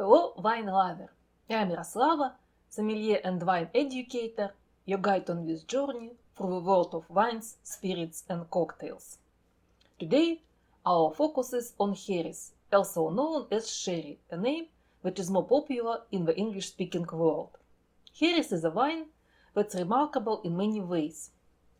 Hello, wine lover! I am Yaroslava, sommelier and wine educator, your guide on this journey through the world of wines, spirits, and cocktails. Today, our focus is on Heres, also known as sherry, a name that is more popular in the English-speaking world. Heres is a wine that's remarkable in many ways.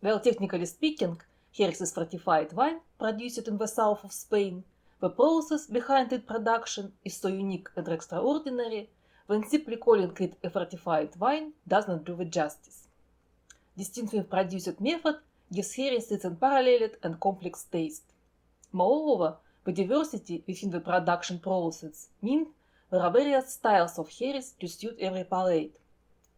Well, technically speaking, Heres is fortified wine produced in the south of Spain. The process behind its production is so unique and extraordinary, when simply calling it a fortified wine does not do it justice. Distinctive produced method gives Heres its unparalleled and complex taste. Moreover, the diversity within the production process means there are various styles of Heres to suit every palate,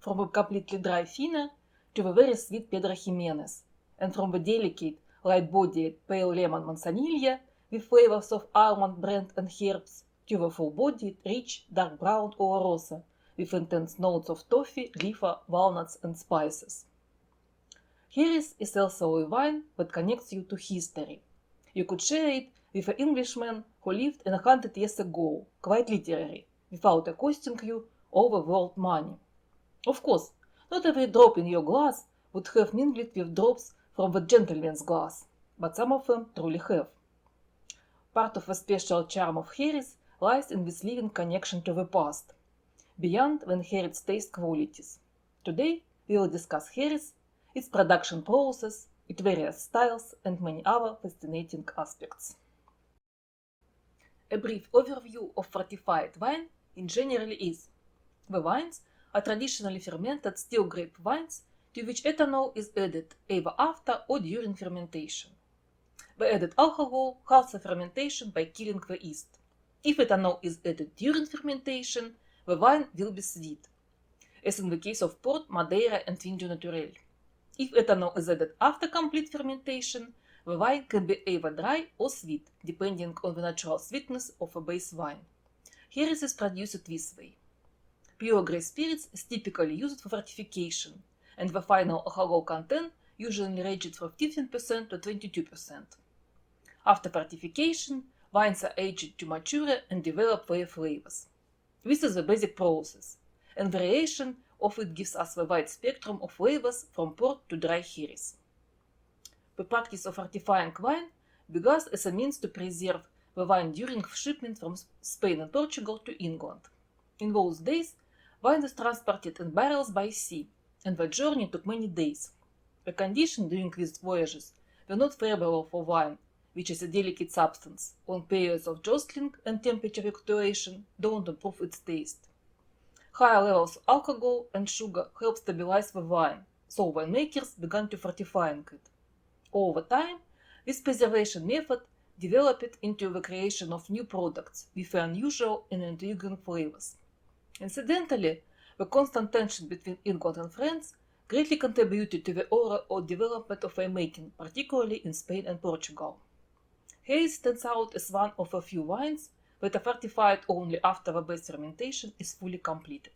from a completely dry Fina to the very sweet Pedro Ximénez, and from the delicate, light-bodied pale lemon Manzanilla with flavors of almond, brand, and herbs, to the full-bodied, rich, dark brown Olorosa with intense notes of toffee, liver, walnuts, and spices. Heres is also a wine that connects you to history. You could share it with an Englishman who lived 100 years ago, quite literally, without it costing you all the world money. Of course, not every drop in your glass would have mingled with drops from the gentleman's glass, but some of them truly have. Part of the special charm of Heres lies in this living connection to the past, beyond the inherent taste qualities. Today, we will discuss Heres, its production process, its various styles, and many other fascinating aspects. A brief overview of fortified wine in general is: the wines are traditionally fermented still grape wines to which ethanol is added either after or during fermentation. The added alcohol halts the fermentation by killing the yeast. If ethanol is added during fermentation, the wine will be sweet, as in the case of Port, Madeira, and Vinho Natural. If ethanol is added after complete fermentation, the wine can be either dry or sweet, depending on the natural sweetness of a base wine. Heres is produced this way. Pure grey spirits is typically used for fortification, and the final alcohol content usually ranges from 15% to 22%. After fortification, wines are aged to mature and develop their flavors. This is the basic process, and variation of it gives us the wide spectrum of flavors from port to dry Heres. The practice of fortifying wine began as a means to preserve the wine during shipment from Spain and Portugal to England. In those days, wine was transported in barrels by sea, and the journey took many days. The conditions during these voyages were not favorable for wine, which is a delicate substance. Long periods of jostling and temperature fluctuation don't improve its taste. Higher levels of alcohol and sugar help stabilize the wine, so winemakers began to fortifying it. Over time, this preservation method developed into the creation of new products with unusual and intriguing flavors. Incidentally, the constant tension between England and France greatly contributed to the aura or development of winemaking, particularly in Spain and Portugal. Heres stands out as one of a few wines that are fortified only after the base fermentation is fully completed.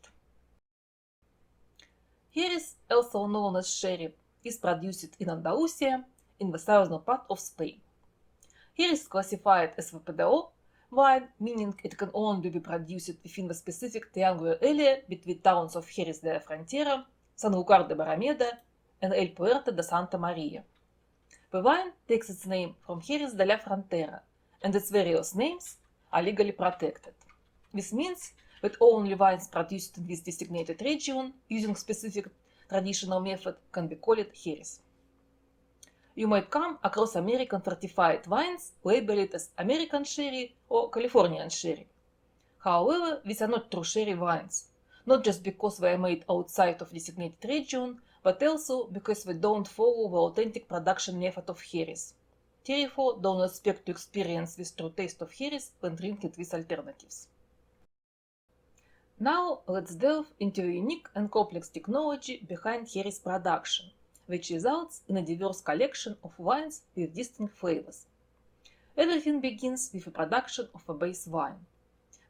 Heres, also known as sherry, is produced in Andalusia, in the southern part of Spain. Heres is classified as a PDO wine, meaning it can only be produced within the specific triangular area between towns of Jerez de la Frontera, Sanlúcar de Barrameda, and El Puerto de Santa Maria. The wine takes its name from Jerez de la Frontera, and its various names are legally protected. This means that only wines produced in this designated region using specific traditional method can be called Jerez. You might come across American fortified wines labeled as American sherry or Californian sherry. However, these are not true sherry wines, not just because they are made outside of designated region, but also because they don't follow the authentic production method of Jerez. Therefore, don't expect to experience this true taste of Jerez when drinking these alternatives. Now, let's delve into the unique and complex technology behind Jerez production, which results in a diverse collection of wines with distinct flavors. Everything begins with the production of a base wine.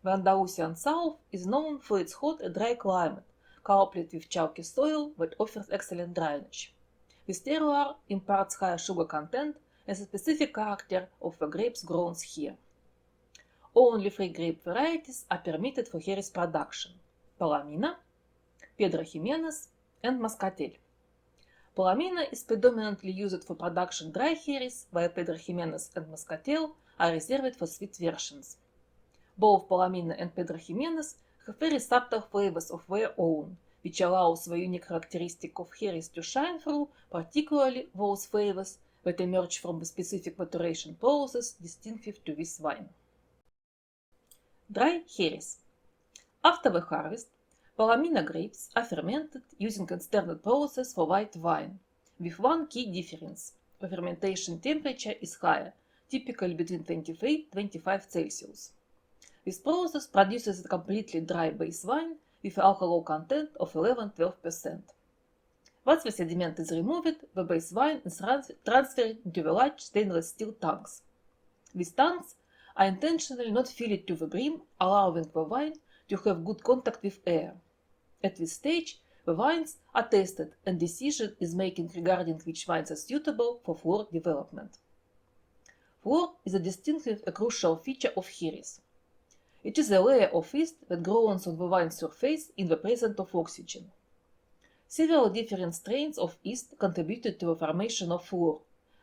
The Andalusian South is known for its hot and dry climate, coupled with chalky soil that offers excellent drainage. This terroir imparts higher sugar content and the specific character of the grapes grown here. Only 3 grape varieties are permitted for Jerez production: Palomino, Pedro Ximénez, and Moscatel. Palomino is predominantly used for production dry Jerez, while Pedro Ximénez and Moscatel are reserved for sweet versions. Both Palomino and Pedro Ximénez have very subtle flavors of their own, which allows the unique characteristic of Jerez to shine through, particularly those flavors that emerge from the specific maturation process distinctive to this wine. Dry Jerez. After the harvest, Palomino grapes are fermented using a standard process for white wine, with one key difference: the fermentation temperature is higher, typically between 23 and 25 Celsius. This process produces a completely dry base wine with alcohol content of 11–12%. Once the sediment is removed, the base wine is transferred into the large stainless steel tanks. These tanks are intentionally not filled to the brim, allowing the wine to have good contact with air. At this stage, the wines are tested and decision is made regarding which wines are suitable for flor development. Flor is a distinctive and crucial feature of Jerez. It is a layer of yeast that grows on the wine surface in the presence of oxygen. Several different strains of yeast contributed to the formation of flor,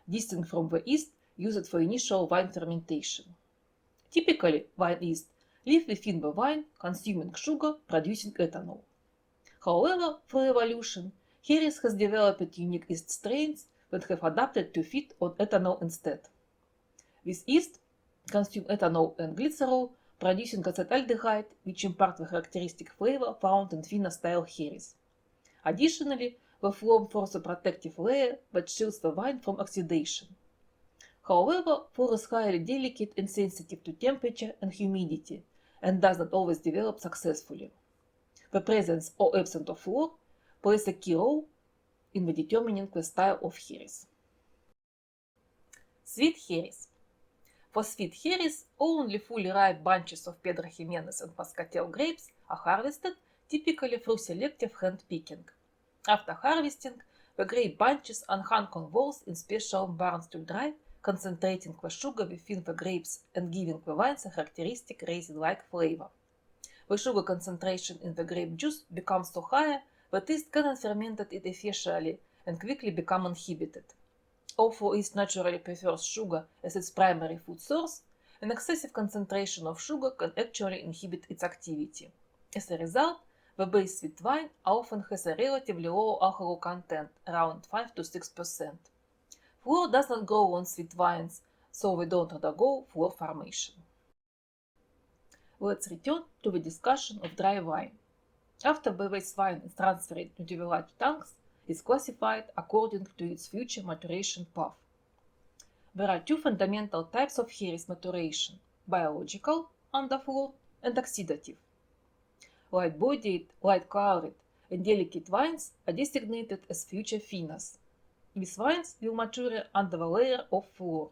distinct from the yeast used for initial wine fermentation. Typically, wine yeast live within the wine, consuming sugar, producing ethanol. However, through evolution, Jerez has developed unique yeast strains that have adapted to feed on ethanol instead. This yeast consume ethanol and glycerol, producing acetaldehyde, which impart the characteristic flavor found in Fino-style Jerez. Additionally, the phloem forms a protective layer that shields the wine from oxidation. However, flor is highly delicate and sensitive to temperature and humidity, and does not always develop successfully. The presence or absence of flor plays a key role in determining the style of Jerez. Sweet Jerez. For sweet Jerez, only fully ripe bunches of Pedro Ximénez and Moscatel grapes are harvested, typically through selective hand picking. After harvesting, the grape bunches are hung on walls in special barns to dry, concentrating the sugar within the grapes and giving the wines a characteristic raisin-like flavor. The sugar concentration in the grape juice becomes so high that yeast cannot ferment it efficiently and quickly become inhibited. Although yeast naturally prefers sugar as its primary food source, an excessive concentration of sugar can actually inhibit its activity. As a result, the base sweet wine often has a relatively low alcohol content, around 5–6%. Flor does not grow on sweet wines, so they don't undergo flor formation. Let's return to the discussion of dry wine. After the base wine is transferred into the large tanks, it is classified according to its future maturation path. There are two fundamental types of Jerez maturation: biological, under flor, and oxidative. Light-bodied, light-colored, and delicate wines are designated as future finos. These wines will mature under the layer of flor.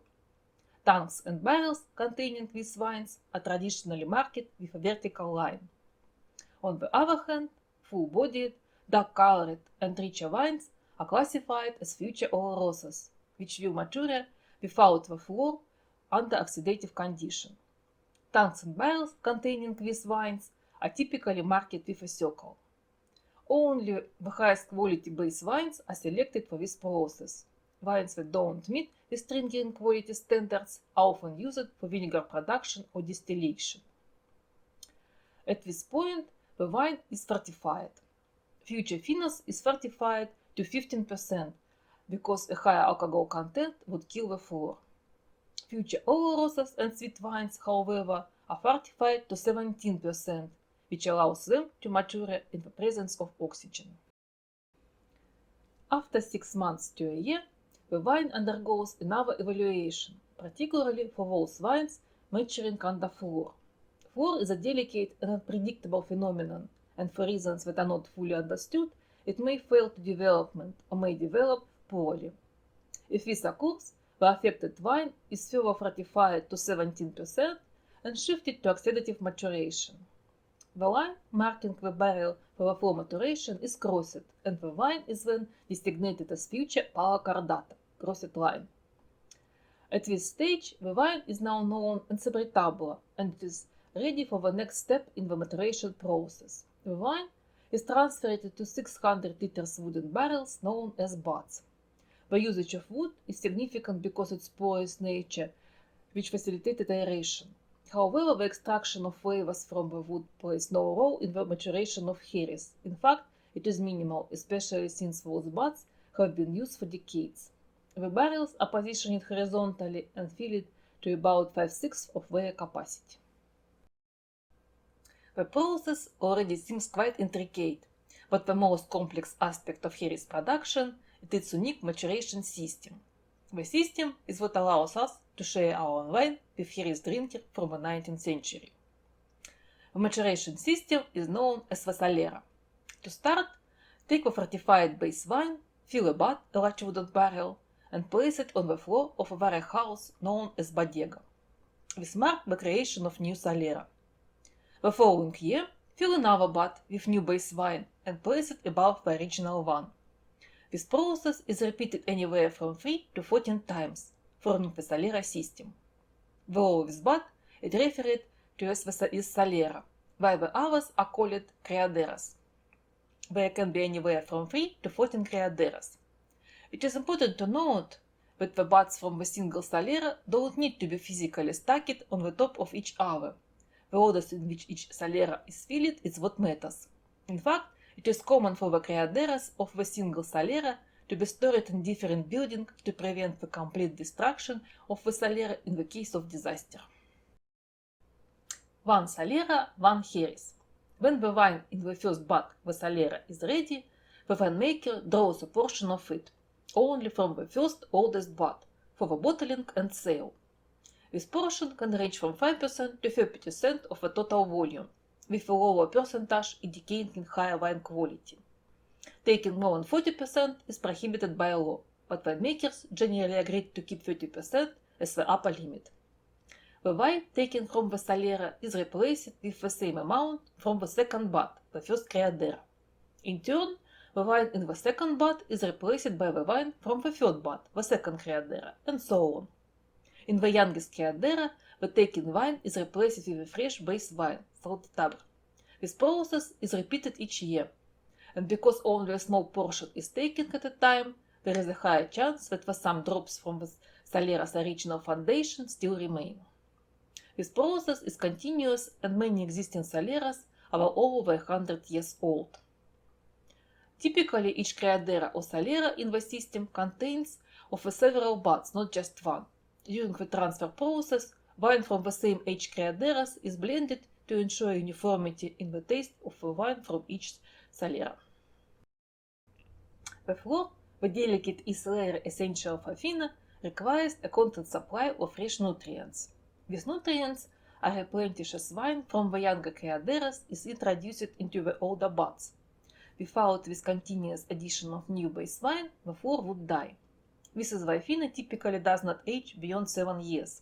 Tanks and barrels containing these wines are traditionally marked with a vertical line. On the other hand, full-bodied, dark-colored, and richer wines are classified as future olorosas, which will mature without the flor under oxidative condition. Tanks and barrels containing these wines are typically marked with a circle. Only the highest quality base wines are selected for this process. Wines that don't meet the stringent quality standards are often used for vinegar production or distillation. At this point, the wine is fortified. Future Finos is fortified to 15% because a higher alcohol content would kill the flor. Future Olorosas and sweet wines, however, are fortified to 17%, which allows them to mature in the presence of oxygen. After 6 months to a year, the wine undergoes another evaluation, particularly for those wines maturing under flor. Flor is a delicate and unpredictable phenomenon, and for reasons that are not fully understood, it may fail to development or may develop poorly. If this occurs, the affected wine is further fortified to 17% and shifted to oxidative maturation. The line marking the barrel for the flor maturation is crossed, and the wine is then designated as future Pala Cordata, crossed line. At this stage, the wine is now known as Sebritabula and it is ready for the next step in the maturation process. The wine is transferred to 600 liters wooden barrels known as butts. The usage of wood is significant because its porous nature, which facilitated aeration. However, the extraction of flavors from the wood plays no role in the maturation of Heres. In fact, it is minimal, especially since those butts have been used for decades. The barrels are positioned horizontally and filled to about 5/6 of their capacity. The process already seems quite intricate, but the most complex aspect of Heres production is its unique maturation system. The system is what allows us to share our wine with Heres drinker from the 19th century. The maturation system is known as the Solera. To start, take a fortified base wine, fill a butt, a large wooden barrel, and place it on the floor of a warehouse known as bodega. This marked the creation of new Solera. The following year, fill another butt with new base wine and place it above the original one. This process is repeated anywhere from 3 to 14 times, forming the Solera system. The lowest butt is referred to as Solera, while the others are called criaderas. There can be anywhere from 3 to 14 criaderas. It is important to note that the butts from the single Solera don't need to be physically stacked on the top of each other. The order in which each Solera is filled is what matters. In fact, it is common for the criaderas of the single Solera to be stored in different buildings to prevent the complete destruction of the Solera in the case of disaster. One Solera, one Heres. When the wine in the first butt, the Solera, is ready, the winemaker draws a portion of it, only from the first oldest butt, for the bottling and sale. This portion can range from 5% to 30% of the total volume, with a lower percentage indicating higher wine quality. Taking more than 40% is prohibited by law, but winemakers generally agreed to keep 30% as the upper limit. The wine taken from the Solera is replaced with the same amount from the second butt, the first criadera. In turn, the wine in the second butt is replaced by the wine from the third butt, the second criadera, and so on. In the youngest criadera, the taken wine is replaced with a fresh base wine, fruit tabr. This process is repeated each year, and because only a small portion is taken at a time, there is a higher chance that some drops from the Solera's original foundation still remain. This process is continuous and many existing Soleras are over 100 years old. Typically, each criadera or Solera in the system contains of several butts, not just one. During the transfer process, wine from the same age criaderas is blended to ensure uniformity in the taste of the wine from each Solera. The floor, the delicate yeast layer essential for vino, requires a constant supply of fresh nutrients. These nutrients are replenished as wine from the younger criaderas is introduced into the older butts. Without this continuous addition of new base wine, the floor would die. This is why vino typically does not age beyond 7 years.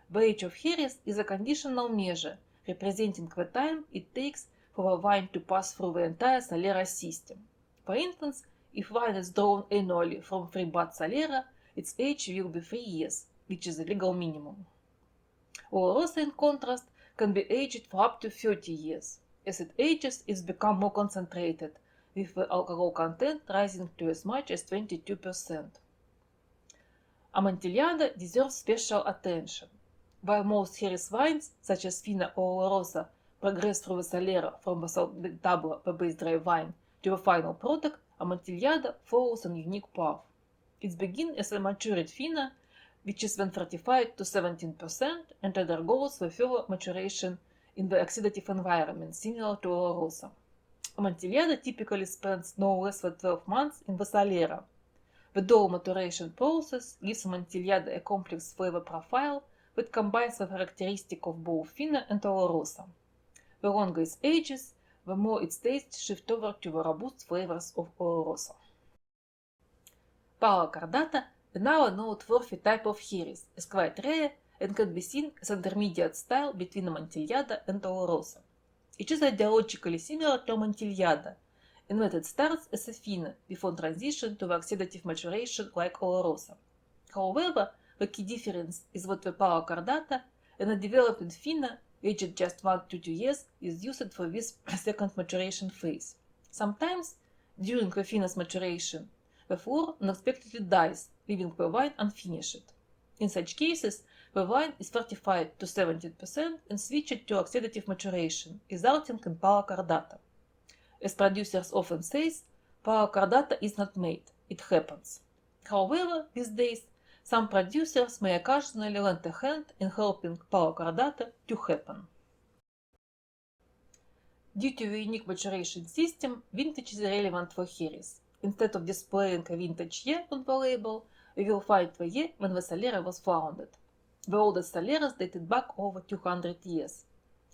The age of Heres is a conditional measure, representing the time it takes for the wine to pass through the entire Solera system. For instance, if wine is drawn annually from 3-butt Solera, its age will be 3 years, which is the legal minimum. Oloroso, in contrast, can be aged for up to 30 years. As it ages, it becomes more concentrated, with the alcohol content rising to as much as 22%. Amontillado deserves special attention. While most Heres wines, such as Fino or Oloroso, progress through the Solera from the tabla, the base dry wine, to the final product, Amontillado follows a unique path. It begins as a matured Fino, which is then fortified to 17% and undergoes the further maturation in the oxidative environment, similar to Oloroso. Amontillado typically spends no less than 12 months in the Solera. The dual maturation process gives Amontillado a complex flavor profile that combines the characteristics of both Fino and Oloroso. The longer it ages, the more its taste shifts over to the robust flavors of Oloroso. Pala cordata, another noteworthy type of Heres, is quite rare and can be seen as an intermediate style between Amontillado and Oloroso. It is ideologically similar to Amontillado, in that it starts as a Fino before transition to the oxidative maturation like Oloroso. However, the key difference is that the Pala Cordata, and developed in Fina, aged just 1 to 2 years, is used for this second maturation phase. Sometimes, during the Fina's maturation, the floor unexpectedly dies, leaving the wine unfinished. In such cases, the wine is fortified to 70% and switched to oxidative maturation, resulting in Pala Cordata. As producers often say, Pala Cordata is not made, it happens. However, these days, some producers may occasionally lend a hand in helping Pala Cordata to happen. Due to the unique maturation system, vintage is relevant for Heres. Instead of displaying a vintage year on the label, we will find the year when the Solera was founded. The oldest Soleras dated back over 200 years.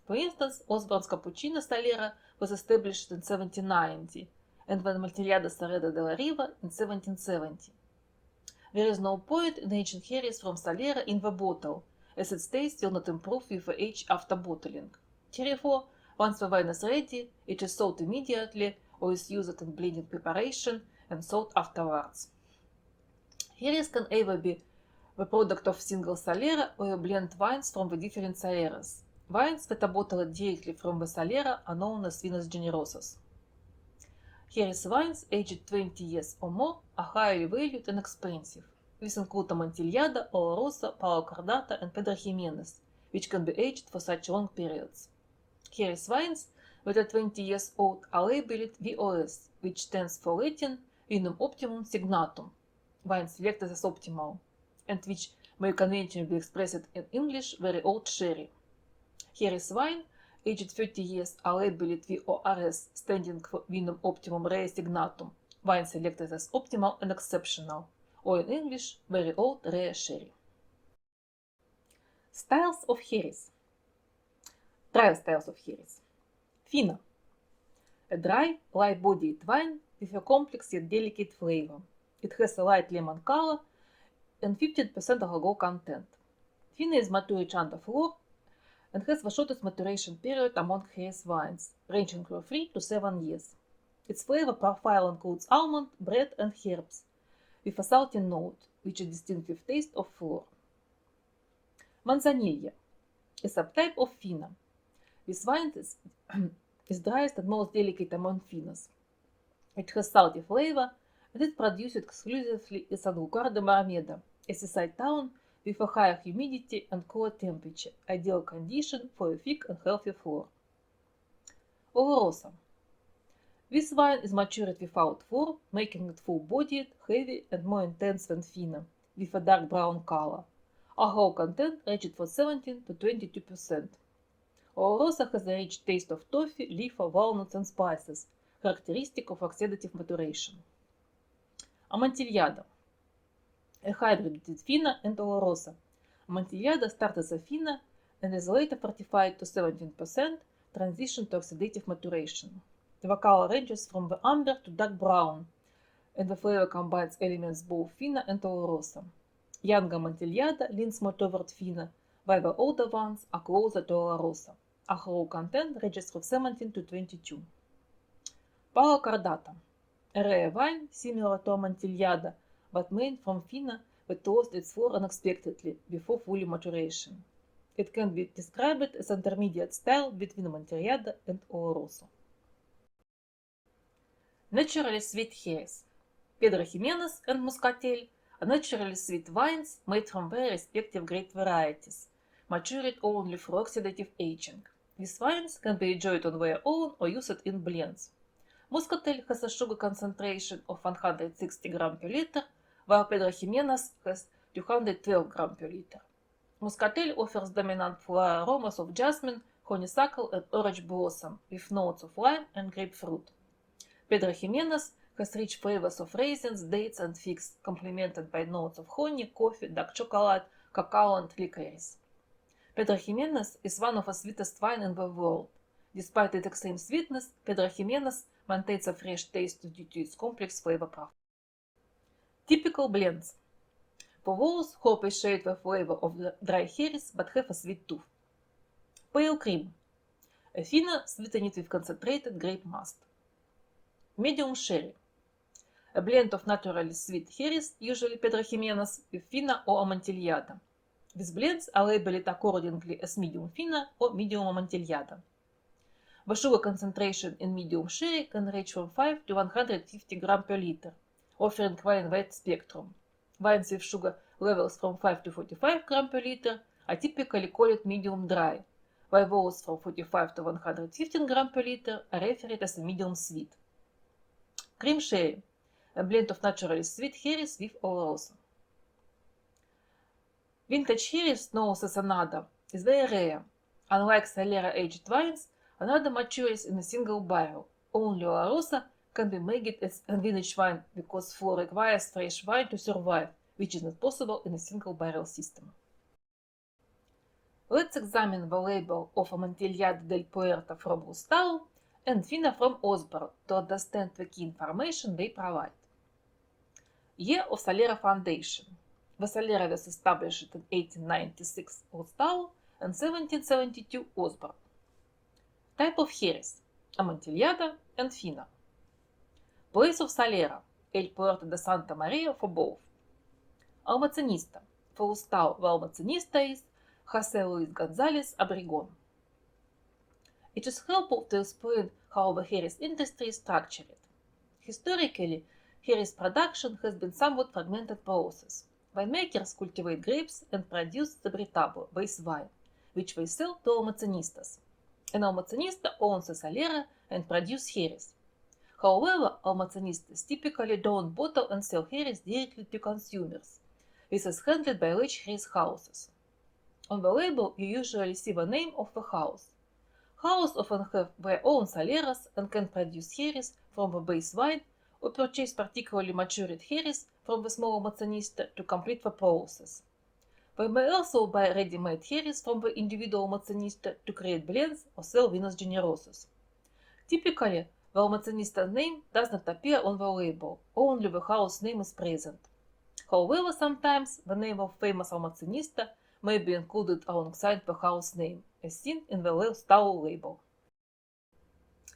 For instance, Osborne's Cappuccino Solera was established in 1790, and the Maltillada Soreda della Riva in 1770. There is no point in aging Heres from Solera in the bottle, as its taste will not improve with the age after bottling. Therefore, once the wine is ready, it is sold immediately or is used in blending preparation and sold afterwards. Heres can either be the product of single Solera or a blend wines from the different Soleras. Wines that are bottled directly from the Solera are known as Vinos Generosos. Heres wines aged 20 years or more are highly valued and expensive. These include Amontillado, Oloroso, Pala Cordata, and Pedro Ximénez, which can be aged for such long periods. Heres wines that are 20 years old are labeled VOS, which stands for Latin Vinum Optimum Signatum, wine selected as optimal, and which may conventionally be expressed in English very old sherry. Heres wine aged 30 years are labeled VORS, standing for Vinum Optimum Rare Signatum, wine selected as optimal and exceptional, or in English, very old rare sherry. Styles of Heres. Dry styles of Heres. Fina. A dry, light-bodied wine with a complex yet delicate flavor. It has a light lemon color and 15% alcohol content. Fina is matured under flor and has the shortest maturation period among Heres wines, ranging from 3 to 7 years. Its flavor profile includes almond, bread, and herbs, with a salty note, which is distinctive taste of flor. Manzanilla, a subtype of Fina. This wine is driest and most delicate among Finas. It has salty flavor and is produced exclusively in San Lucar de Barrameda, a seaside town with a higher humidity and cooler temperature, ideal condition for a thick and healthy flor. Oloroso. This wine is matured without flor, making it full-bodied, heavy, and more intense than Fina, with a dark brown color. Alcohol content ranged from 17 to 22%. Oloroso has a rich taste of toffee, liver, walnuts, and spices, characteristic of oxidative maturation. Amontillado. A hybrid between Fina and Oloroso. Amontillado starts as a Fina and is later fortified to 17%, transition to oxidative maturation. The color ranges from the amber to dark brown, and the flavor combines elements both Fina and Oloroso. Young Amontillado leans more toward Fina, while the older ones are closer to Oloroso. Alcohol content ranges from 17 to 22. Pala Cordata. A rare wine similar to Amontillado, but made from Fina that lost its flor unexpectedly before fully maturation. It can be described as intermediate style between Amontillado and Oloroso. Naturally sweet Heres. Pedro Ximénez and Muscatel are naturally sweet wines made from very respective grape varieties, matured only through oxidative aging. These wines can be enjoyed on their own or used in blends. Muscatel has a sugar concentration of 160 grams per liter, while Pedro Ximénez has 212 grams per liter. Muscatel offers dominant floral aromas of jasmine, honeysuckle, and orange blossom, with notes of lime and grapefruit. Pedro Ximénez has rich flavors of raisins, dates, and figs, complemented by notes of honey, coffee, dark chocolate, cacao, and licorice. Pedro Ximénez is one of the sweetest wines in the world. Despite its extreme sweetness, Pedro Ximénez maintains a fresh taste due to its complex flavor profile. Typical blends. For those who appreciate the flavor of the dry Heres but have a sweet tooth. Pale cream. A Fina sweetened with concentrated grape must. Medium sherry. A blend of naturally sweet Jerez, usually Pedro Ximénez, with Fina or Amontillado. These blends are labeled accordingly as medium Fina or medium Amontillado. The sugar concentration in medium sherry can range from 5 to 150 grams per liter, offering wine wide spectrum. Wines with sugar levels from 5 to 45 grams per liter are typically called medium dry, while those from 45 to 115 grams per liter are referred as medium sweet. Cream sherry, a blend of naturally sweet Jerez with Oloroso. Vintage Jerez, known as Anada, is very rare. Unlike Solera aged wines, Anada matures in a single barrel. Only Oloroso can be made as a vintage wine because flow requires fresh wine to survive, which is not possible in a single barrel system. Let's examine the label of Amontillado del Puerto from Gustavo and Fina from Osborne to understand the key information they provide. Year of Solera Foundation. The Solera was established in 1896 Gustavo and 1772 Osborne. Type of Jerez, Amontillado and Fina. Place of Solera, El Puerto de Santa Maria for both. Almacenista, for Gustavo the Almacenista is José Luis González Obregón. It is helpful to explain how the Jerez industry is structured. Historically, Jerez production has been somewhat fragmented process. Winemakers cultivate grapes and produce the Bretabo base wine, which they sell to Almacenistas. An Almacenista owns a Solera and produces Jerez. However, Almacenistas typically don't bottle and sell Jerez directly to consumers. This is handled by large Jerez houses. On the label, you usually see the name of the house. Houses often have their own Soleras and can produce Jerez from the base wine or purchase particularly matured Jerez from the small Almacenista to complete the process. They may also buy ready-made Jerez from the individual Almacenista to create blends or sell vinos generosos. Typically, the Almacenista name does not appear on the label, only the house name is present. However, sometimes the name of famous Almacenista may be included alongside the house name, as seen in the style label.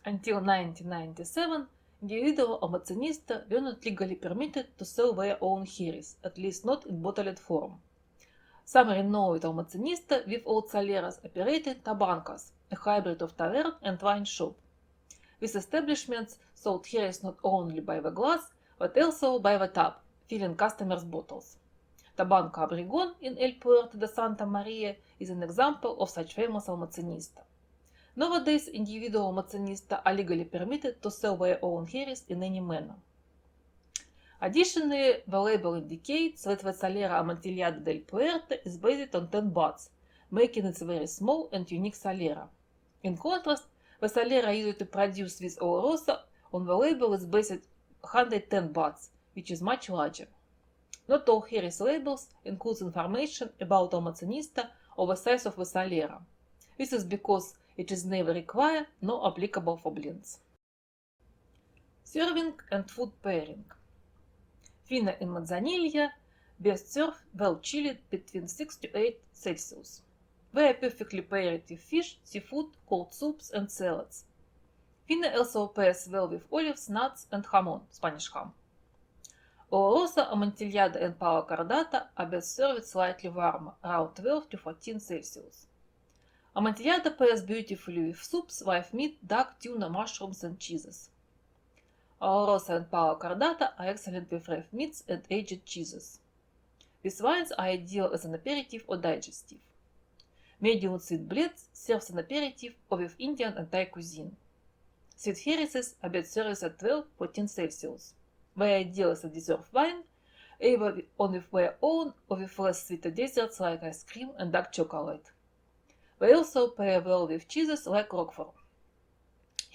Until 1997, individual Almacenista were not legally permitted to sell their own Jerez, at least not in bottled form. Some renowned Almacenista with old Soleras operated tabancas, a hybrid of tavern and wine shop. These establishments sold Jerez not only by the glass, but also by the tap, filling customers' bottles. Tabanca Obregón in El Puerto de Santa Maria is an example of such famous Almacenista. Nowadays, individual Almacenista are legally permitted to sell their own Jerez in any manner. Additionally, the label indicates that the Solera Amontillado del Puerto is based on 10 buds, making it a very small and unique Solera. In contrast, the Solera used to produce with Oloroso on the label is based on 110 buds, which is much larger. Not all Jerez labels include information about Almacenista or the size of the Solera. This is because it is neither required nor applicable for blends. Serving and food pairing. Fina in Manzanilla best served well chilled between 6 to 8 Celsius. They are perfectly paired with fish, seafood, cold soups and salads. Fina also pairs well with olives, nuts and jamón, Spanish ham. Oloroso, Amontillado and Palo Cardata are best served slightly warmer, around 12 to 14 Celsius. Amontillado pairs beautifully with soups, live meat, duck, tuna, mushrooms and cheeses. Oloroso and Palo Cardata are excellent with fresh meats and aged cheeses. These wines are ideal as an aperitif or digestive. Medium sweet blends serve as an aperitif or with Indian and Thai cuisine. Sweet Jerezes are best served at 12-14 Celsius. They are ideal as a dessert wine, either on with their own or with less sweet desserts like ice cream and dark chocolate. They also pair well with cheeses like Roquefort.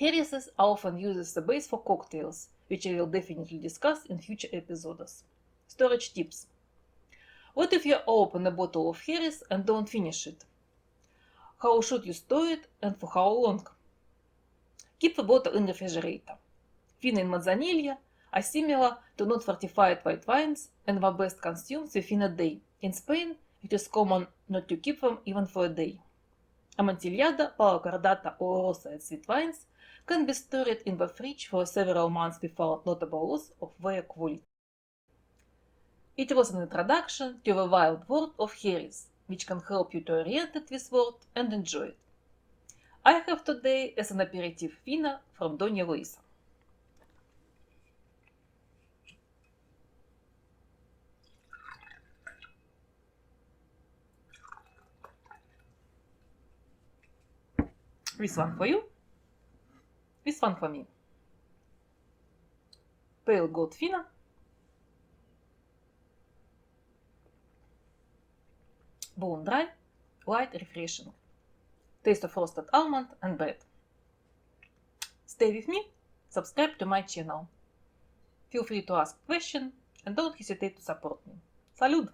Jerezes are often used as a base for cocktails, which I will definitely discuss in future episodes. Storage tips. What if you open a bottle of Jerez and don't finish it? How should you store it and for how long? Keep the bottle in the refrigerator. Fina and Manzanilla are similar to non-fortified white wines and were best consumed within a day. In Spain, it is common not to keep them even for a day. Amontillada, Palo Cordata, or Rosa and sweet wines can be stored in the fridge for several months without notable loss of their quality. It was an introduction to the wild world of Harris, which can help you to orient it with world and enjoy it. I have today as an aperitif vino from Doña Luisa. This one for you, this one for me. Pale gold fino, bone dry, light, refreshing. Taste of roasted almond and bread. Stay with me, subscribe to my channel. Feel free to ask questions and don't hesitate to support me. Salud!